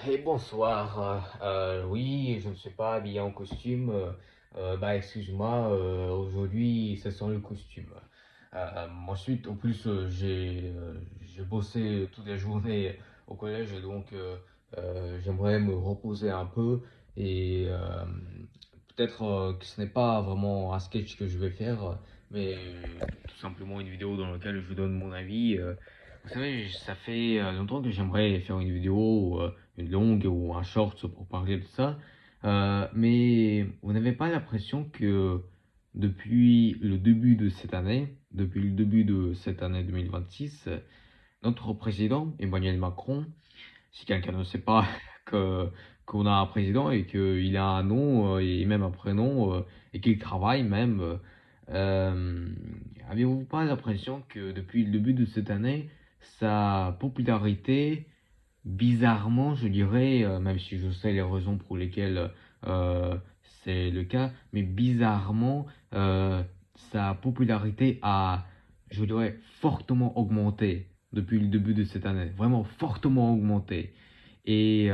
Et bonsoir. Oui, je ne suis pas habillé en costume. Excuse-moi, aujourd'hui, c'est sans le costume. Ensuite, en plus, j'ai bossé toute la journée au collège, donc j'aimerais me reposer un peu. Et peut-être que ce n'est pas vraiment un sketch que je vais faire, mais tout simplement une vidéo dans laquelle je donne mon avis. Vous savez, ça fait longtemps que j'aimerais faire une vidéo, une longue ou un short pour parler de ça. Mais vous n'avez pas l'impression que depuis le début de cette année 2026, notre président, Emmanuel Macron, si quelqu'un ne sait pas que, qu'on a un président et qu'il a un nom et même un prénom et qu'il travaille même, euh, avez-vous pas l'impression que depuis le début de cette année, sa popularité, bizarrement, je dirais, même si je sais les raisons pour lesquelles c'est le cas, mais bizarrement, euh, sa popularité a, je dirais, fortement augmenté depuis le début de cette année. Vraiment fortement augmenté. Et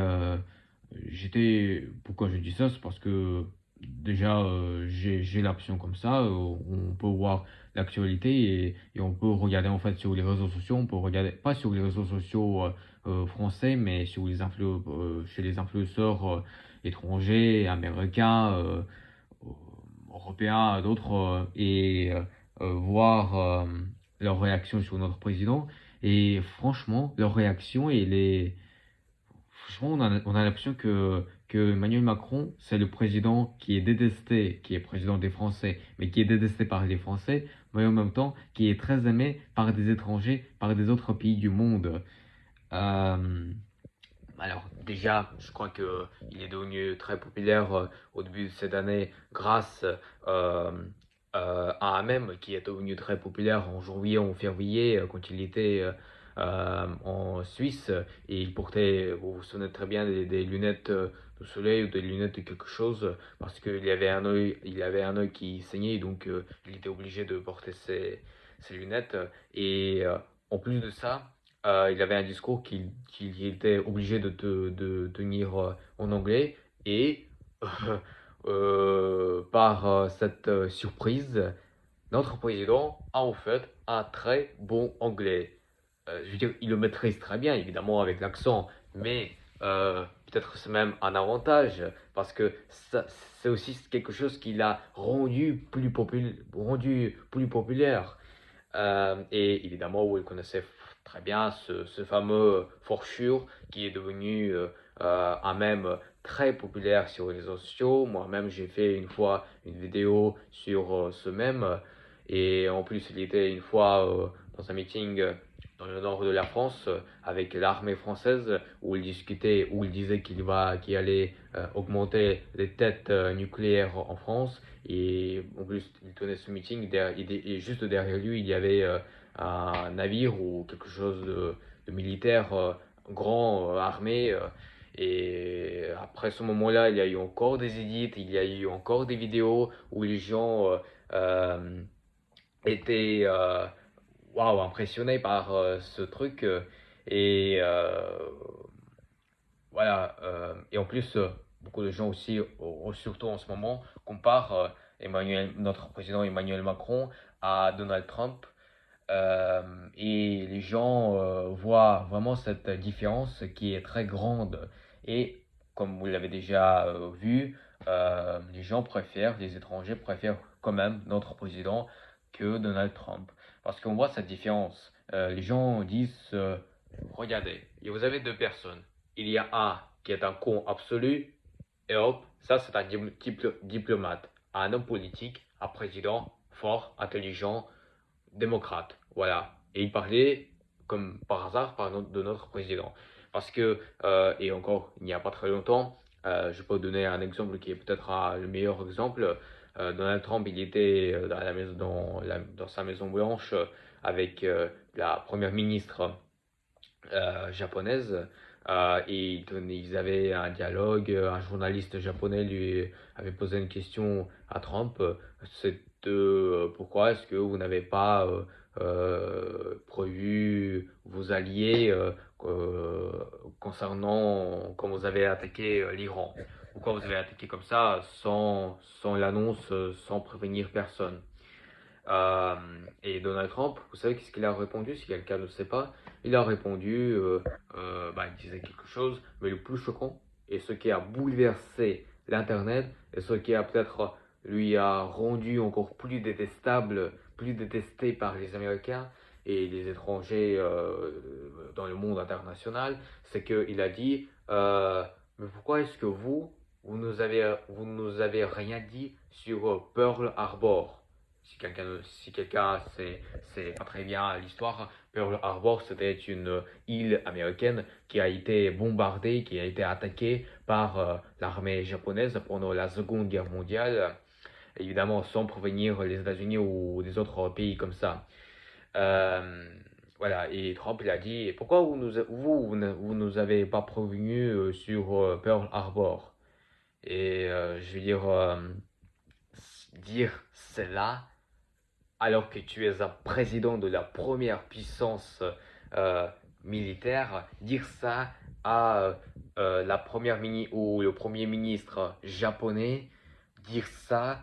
pourquoi je dis ça, c'est parce que déjà j'ai l'option comme ça, on peut voir l'actualité et on peut regarder en fait sur les réseaux sociaux, on peut regarder pas sur les réseaux sociaux français, mais sur chez les influenceurs étrangers, américains, européens, d'autres, voir leur réaction sur notre président. Et franchement, leur réaction, franchement, on a l'impression que Emmanuel Macron, c'est le président qui est détesté, qui est président des Français, mais qui est détesté par les Français, mais en même temps qui est très aimé par des étrangers, par des autres pays du monde. Euh, alors déjà, je crois que il est devenu très populaire au début de cette année grâce euh, à un mème qui est devenu très populaire en janvier, en février, quand il était en Suisse et il portait, vous vous souvenez très bien, des lunettes de soleil ou des lunettes de quelque chose parce il avait un œil qui saignait, donc il était obligé de porter ses lunettes et en plus de ça. Il avait un discours qu'il était obligé de tenir en anglais et par cette surprise, notre président a en fait un très bon anglais. Je veux dire, il le maîtrise très bien, évidemment, avec l'accent, mais peut-être c'est même un avantage parce que c'est aussi quelque chose qui l'a rendu plus populaire. Et évidemment, vous le connaissez très bien, ce fameux Forsure qui est devenu un mème très populaire sur les réseaux sociaux. Moi-même, j'ai fait une fois une vidéo sur ce mème. Et en plus, il était une fois dans un meeting dans le nord de la France avec l'armée française où il discutait, où il disait qu'il allait augmenter les têtes nucléaires en France. Et en plus, il tenait ce meeting et juste derrière lui, il y avait un navire ou quelque chose de militaire grand, armé. Et après ce moment-là, il y a eu encore des edits, il y a eu encore des vidéos où les gens euh, étaient waouh, impressionnés par ce truc. Et voilà. Et en plus, beaucoup de gens aussi, surtout en ce moment, comparent notre président Emmanuel Macron à Donald Trump. Et les gens voient vraiment cette différence qui est très grande. Et comme vous l'avez déjà vu, les étrangers préfèrent quand même notre président que Donald Trump. Parce qu'on voit cette différence. Les gens disent, regardez, et vous avez deux personnes. Il y a un qui est un con absolu, et hop, ça c'est un diplomate, un homme politique, un président fort, intelligent, démocrate. Voilà. Et il parlait, comme par hasard, de notre président. Parce que, et encore, il n'y a pas très longtemps, je peux donner un exemple qui est peut-être le meilleur exemple. Donald Trump, il était dans sa Maison Blanche avec la première ministre japonaise. Ils avaient un dialogue. Un journaliste japonais lui avait posé une question à Trump. C'est pourquoi est-ce que vous n'avez pas prévu vos alliés concernant quand vous avez attaqué l'Iran. Pourquoi vous avez attaqué comme ça sans l'annonce, sans prévenir personne? Euh, et Donald Trump, vous savez qu'est-ce qu'il a répondu si quelqu'un ne sait pas? Il a répondu, il disait quelque chose, mais le plus choquant, et ce qui a bouleversé l'Internet, et ce qui a peut-être lui a rendu encore plus détestable, plus détesté par les Américains et les étrangers dans le monde international, c'est qu'il a dit, mais pourquoi est-ce que vous nous avez rien dit sur Pearl Harbor? Si quelqu'un sait pas très bien l'histoire, Pearl Harbor, c'était une île américaine qui a été bombardée, qui a été attaquée par l'armée japonaise pendant la Seconde Guerre mondiale, évidemment sans prévenir les États-Unis ou des autres pays comme ça. Euh, voilà, et Trump il a dit, pourquoi vous nous avez pas prévenu sur Pearl Harbor? Et je veux dire cela alors que tu es un président de la première puissance euh, militaire, dire ça à la première ou le premier ministre japonais, dire ça,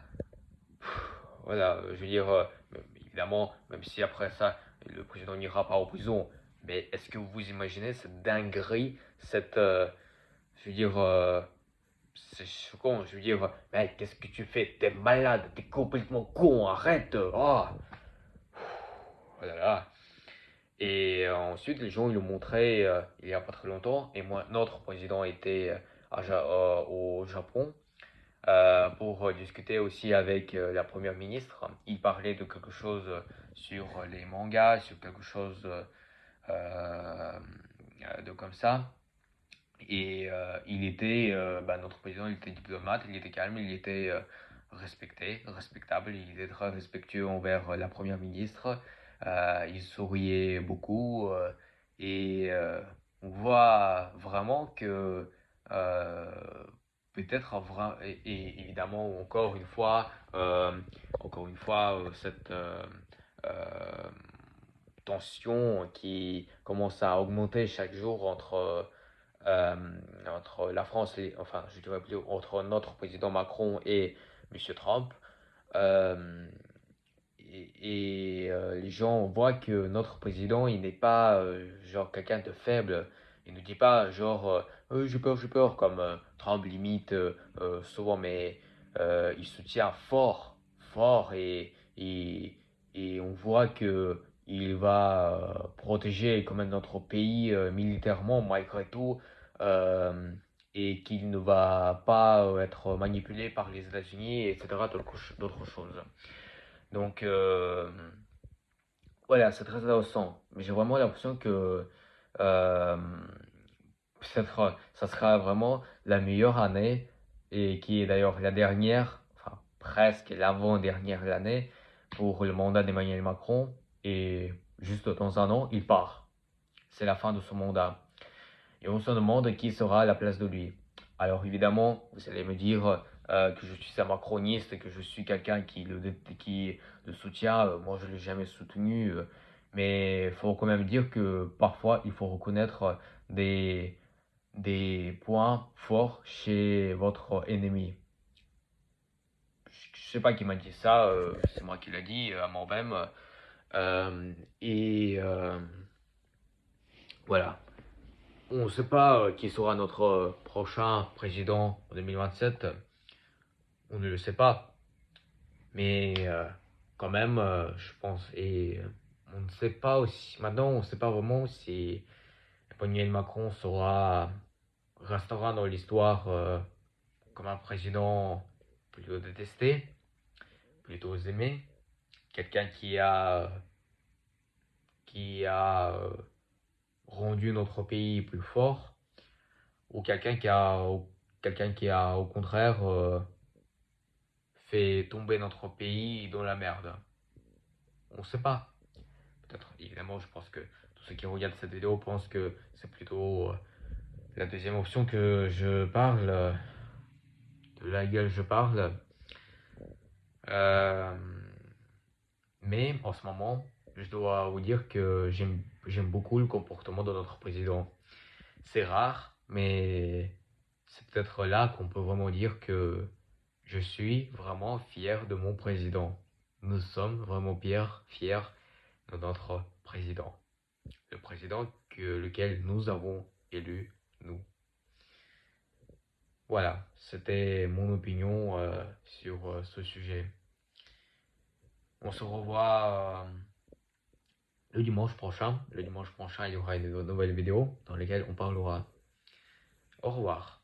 voilà, je veux dire, évidemment, même si après ça, le président n'ira pas en prison, mais est-ce que vous imaginez cette dinguerie, je veux dire, c'est choquant, je veux dire, mec, qu'est-ce que tu fais? T'es malade, t'es complètement con, arrête, oh, oh là là. Et ensuite, les gens ils l'ont montré il y a pas très longtemps. Et moi, notre président était au Japon pour discuter aussi avec la première ministre. Il parlait de quelque chose sur les mangas, sur quelque chose de comme ça. Et notre président, il était diplomate, il était calme, il était respectable, il était très respectueux envers la première ministre. Il souriait beaucoup et on voit vraiment que euh, peut-être et évidemment encore une fois cette euh, tension qui commence à augmenter chaque jour euh, entre la France et, enfin, je dirais plus entre notre président Macron et Monsieur Trump. Euh, les gens voient que notre président, il n'est pas genre quelqu'un de faible. Il ne dit pas genre j'ai peur, comme Trump limite souvent, mais il soutient fort et on voit que il va protéger quand même notre pays militairement malgré tout euh, et qu'il ne va pas être manipulé par les États-Unis, etc. D'autres choses. Donc, voilà, c'est très intéressant. Mais j'ai vraiment l'impression que euh, ça sera vraiment la meilleure année et qui est d'ailleurs la dernière, enfin presque l'avant-dernière année pour le mandat d'Emmanuel Macron. Et juste dans un an, il part. C'est la fin de son mandat. Et on se demande qui sera à la place de lui. Alors évidemment, vous allez me dire que je suis un macroniste, que je suis quelqu'un qui le soutient. Moi, je ne l'ai jamais soutenu. Mais il faut quand même dire que parfois, il faut reconnaître des, des points forts chez votre ennemi. Je ne sais pas qui m'a dit ça, c'est moi qui l'ai dit à moi-même. Euh, et voilà. On ne sait pas qui sera notre prochain président en 2027. On ne le sait pas. Mais quand même, je pense. Et on ne sait pas aussi. Maintenant, on ne sait pas vraiment si Emmanuel Macron restera dans l'histoire comme un président plutôt détesté, plutôt aimé. Quelqu'un qui a rendu notre pays plus fort. Ou quelqu'un qui a au contraire fait tomber notre pays dans la merde. On ne sait pas. Peut-être, évidemment, je pense que tous ceux qui regardent cette vidéo pensent que c'est plutôt la deuxième option que je parle, de laquelle je parle. Euh, mais en ce moment, je dois vous dire que j'aime beaucoup le comportement de notre président. C'est rare, mais c'est peut-être là qu'on peut vraiment dire que je suis vraiment fier de mon président. Nous sommes vraiment fiers de notre président. Le président lequel nous avons élu, nous. Voilà, c'était mon opinion sur ce sujet. On se revoit le dimanche prochain. Le dimanche prochain, il y aura une nouvelle vidéo dans laquelle on parlera. Au revoir.